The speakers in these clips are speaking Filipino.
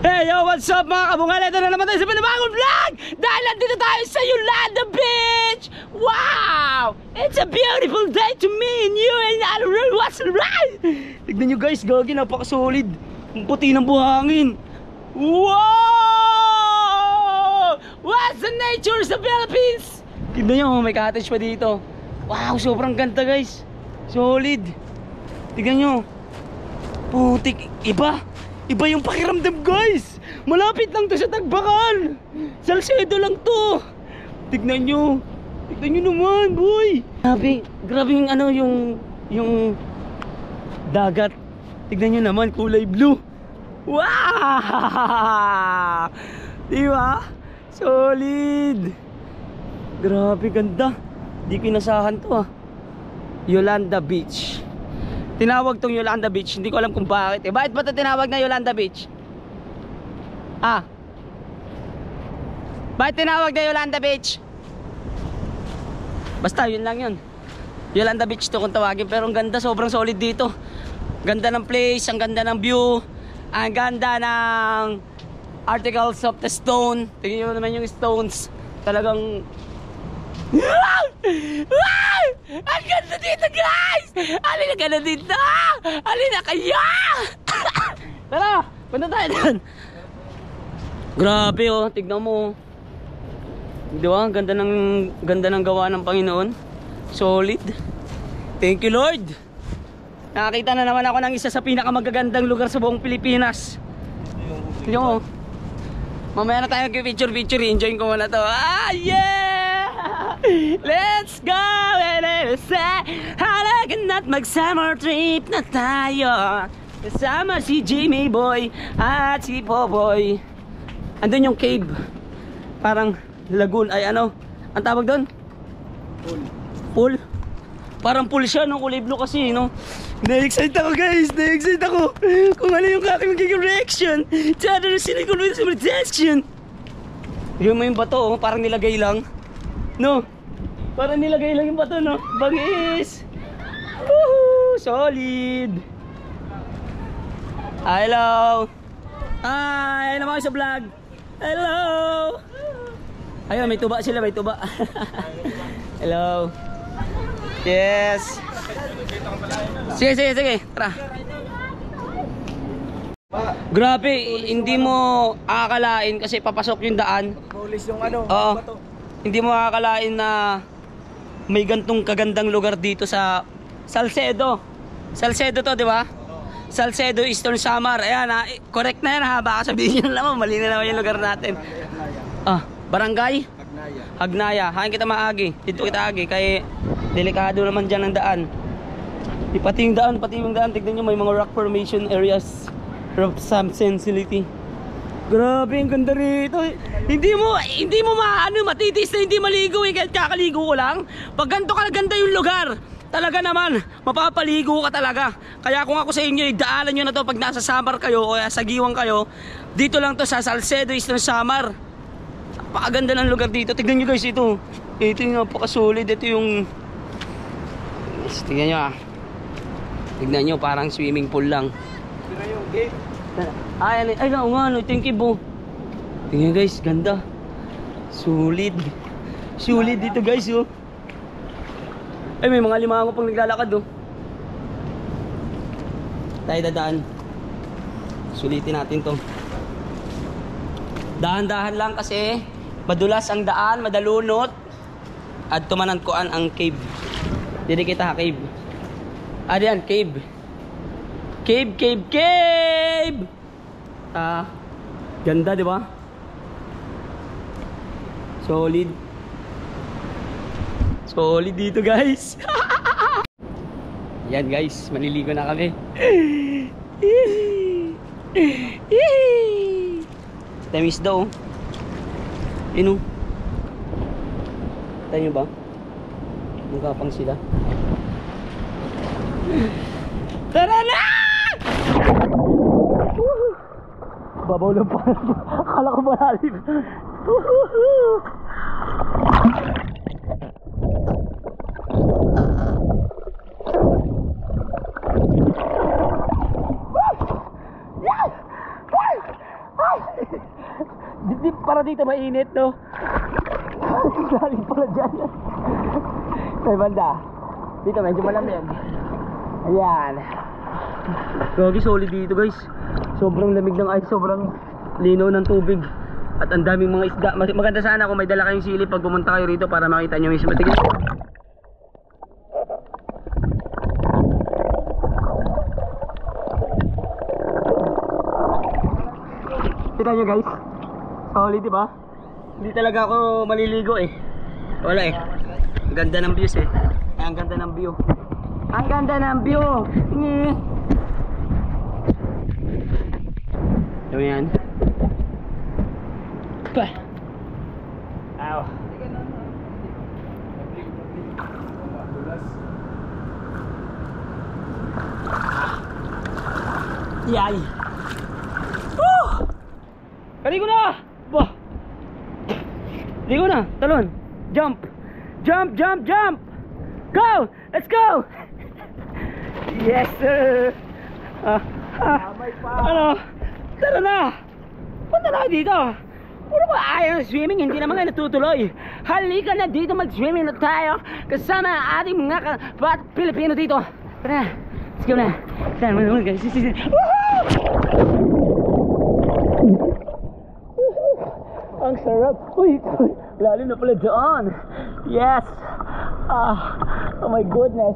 Hey yo, what's up mga kabungal? Ito na naman tayo sa panibagong vlog! Dahil nandito tayo sa Yolanda Beach! Wow! It's a beautiful day to me and you and I don't know what's right! Tignan nyo guys, gagi, napakasolid. Ang puti ng buhangin. Wow! What's the nature sa Philippines? Tignan nyo, may cottage pa dito. Wow, sobrang ganda guys. Solid. Tignan nyo. Putik, iba yung pakiramdam guys. Malapit lang to sa Tagbakan. Salcedo lang to. Tignan nyo naman boy. Grabe yung ano yung dagat. Tignan nyo naman, kulay blue. Wow! Diba? Solid. Grabe ganda. Di kinasahan to ah. Yolanda Beach. Tinawag tong Yolanda Beach, hindi ko alam kung bakit eh. Bakit ba ito tinawag na Yolanda Beach? Bakit tinawag na Yolanda Beach? Basta yun lang yun. Yolanda Beach to kung tawagin. Pero ang ganda, sobrang solid dito. Ganda ng place, ang ganda ng view, ang ganda ng articles of the stone. Tingnan nyo naman yung stones. Talagang ang ganda dito guys! Halina ka na dito! Halina kaya! Tara! Punta tayo doon! Grabe oh! Tignan mo! Diba? Ganda ng gawa ng Panginoon. Solid! Thank you Lord! Nakakita na naman ako ng isa sa pinakamagagandang lugar sa buong Pilipinas. Tignan mo! Mamaya na tayo picture. Enjoy ko muna to. Yeah! Let's go! Halagan at mag-summer trip na tayo. Kasama si Jimmy Boy at si Popoy. Andun yung cave. Parang lagoon. Ay ano? Ang tawag doon? Pool? Parang pool siya no? Kulay blue kasi no? Na-excite ako guys! Na-excite ako! Kung ano yung aking magiging reaction sa ano na sinikunod sa reaction. Yung mo yung bato oh, parang nilagay lang. No? Parang nilagay lang yung bato no? Bangis! Woohoo! Solid! Hello! Hi! Naman sa vlog! Hello! Ayun, may tuba sila, may tuba. Hello! Yes! Sige, tara. Grabe, hindi mo akalain kasi papasok yung daan. Police yung ano, Oo. bato. Hindi mo akalain na may gantong kagandang lugar dito sa Salcedo. Salcedo to, di ba? Salcedo, Eastern Samar. Ayan ha, correct na yan ha. Baka sabihin nyo naman, mali na naman yung lugar natin. Barangay? Hagnaya. Hain kita maagi. Dito kita agi. Kaya delikado naman dyan ang daan. Pati yung daan. Tignan nyo, may mga rock formation areas. Rock sensitivity. Grabe, ang ganda rito. Hindi mo matitis na hindi maligo eh. Kahit kakaligo ko lang. Pag ganito ganda yung lugar, talaga naman, mapapaligo ka talaga. Kaya kung ako sa inyo, daanan nyo na to pag nasa Samar kayo o sa Giwang kayo. Dito lang to sa Salcedo, Eastern Samar. Napakaganda ng lugar dito. Tignan nyo guys ito. Ito yung napakasolid. Ito yung tignan nyo Tignan nyo, parang swimming pool lang. Tignan yung gate. Ay nga no, thank you po. Tingnan guys, ganda. Solid dito guys oh. Ay may mga limango pang naglalakad oh. Tayo dadaan. Sulitin natin to. Dahan-dahan lang kasi madulas ang daan, madalunot. At tumanangkuan ang cave. Dili kita cave. Diyan, cave. Cave! Ganda, di ba? Solid dito, guys. Yan, guys. Maliligo na kami. Tamis daw. Ino. Tayo nyo ba? Magkapang sila. Tara na! Babaw lang pa. Akala ko malalim. Di para dito mainit, no? Galing pala dyan. May banda. Dito medyo malamig. Ayan. Gagi, solid dito guys. Sobrang lamig ng ice, sobrang linaw ng tubig. At ang daming mga isda. Maganda sana kung may dala kayong silip pag pumunta kayo rito para makita nyo mismo. Tignan. Tignan nyo guys. Solid, diba? Hindi talaga ako maliligo eh. Wala eh. Ang ganda ng views eh. Ay, ang ganda ng view. Ang ganda ng view. Ito yan. Pa. Aw. Yay. Woo! Kaligo na. Bah. Ligo na. Talon. Jump. Jump, jump, jump. Go. Let's go. Yes, sir. Ano? Tara na. Punta na dito. Puro ba ayaw ng swimming? Hindi naman nga natutuloy. Halika na dito, mag-swimming na tayo kasama ang ating mga Pilipino dito. Tara na. Let's go na. Tara na guys. Ang sarap. Uy, lalim na pala dyan. Yes. Oh my goodness.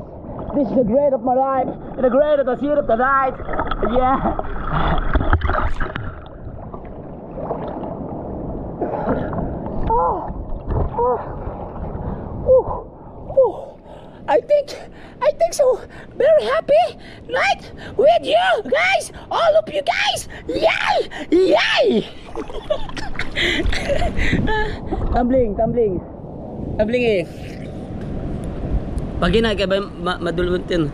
This is the great of my life. And the great of the city of the night. Yeah. I think so very happy night with you guys, all of you guys. Yay! Yay! Tumbling eh. Pag ginagay ba maduluntin.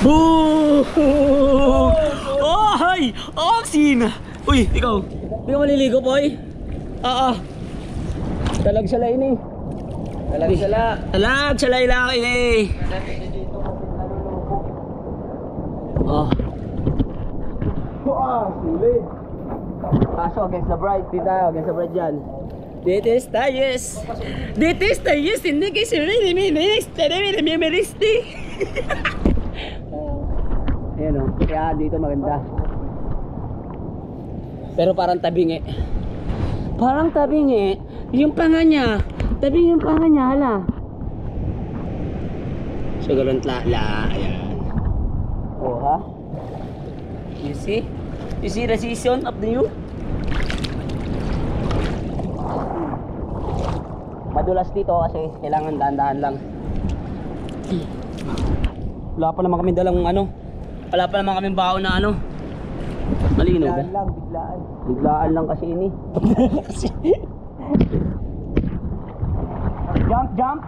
Boo! Oh, hi! Oxin! Uy, ikaw. Hindi ka maliligo, boy? Oo. Talag sala ini. Talag sala lang ini. Oh. Sulit. Kaso against the bright. Di tayo against the bright dyan. Ditis tayos. Hindi kasi really minis. Ayan o. Kaya dito maganda. Pero parang tabingi. Yung panga niya. Tabing yung panga niya. Hala. So ganun tla. Ayan. Oh ha. You see? You see the season of the youth? Madulas dito kasi kailangan dahan-dahan lang. Wala pa naman kami dalang ano. Wala pa naman kami baon na ano. Malino ba? Biglaan lang kasi ini. Jump.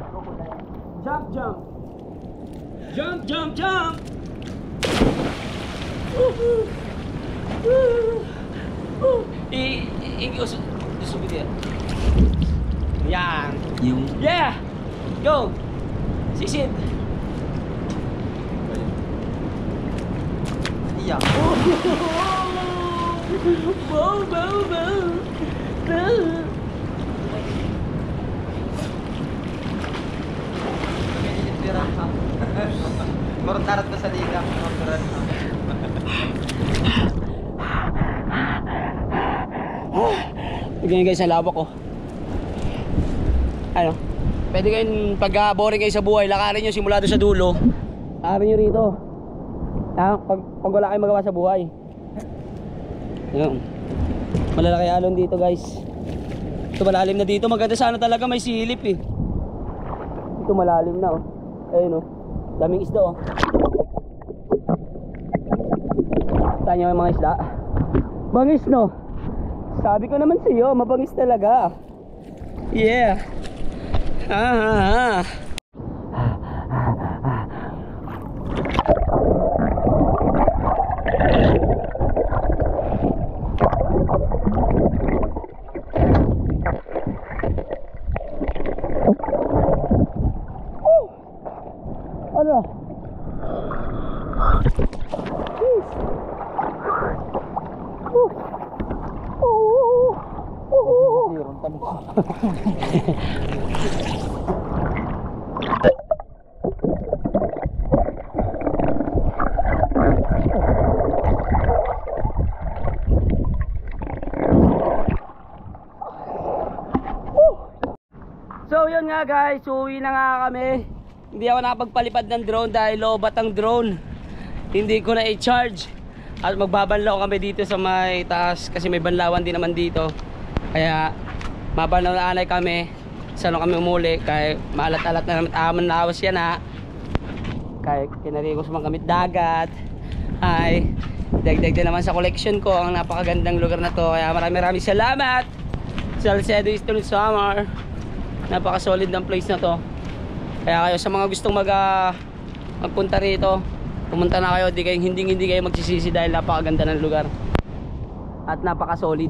Isubit yan. Yan. Yung. Yeah. Go. Sisid. Yeah. Bow. Murong tarat ka sa liga. Tignan guys sa lawak ko. Ano? Pwede kayong pag boring kayo sa buhay, lakarin nyo simula doon sa dulo. Lakarin nyo rito. Pag wala kayong magawa sa buhay. Ayun. Malalaki alon dito guys. Ito malalim na dito. Maganda sana talaga may silip eh. Ito malalim na oh. Ayun oh. Daming isda oh. Saan nyo yung mga isda? Bangis no? Sabi ko naman sa iyo, mabangis talaga. Yeah. Ano? So yun nga guys, uwi na nga kami. Hindi ako nakapagpalipad ng drone dahil lobat ang drone. Hindi ko na i-charge. At magbabanlaw kami dito sa may taas kasi may banlawan din naman dito. Kaya mabanlaw na anay kami. Saan kami umuli kaya maalat-alat na naman amon na awas yan ha. Kaya kinarigos mga gamit dagat. Ay dagdag din naman sa collection ko ang napakagandang lugar na to. Kaya maraming salamat Salcedo Eastern Samar. Napaka-solid ng place na to. Kaya kayo sa mga gustong magpunta rito, pumunta na kayo, hindi kayo magsisisi dahil napakaganda ng lugar. At napaka-solid.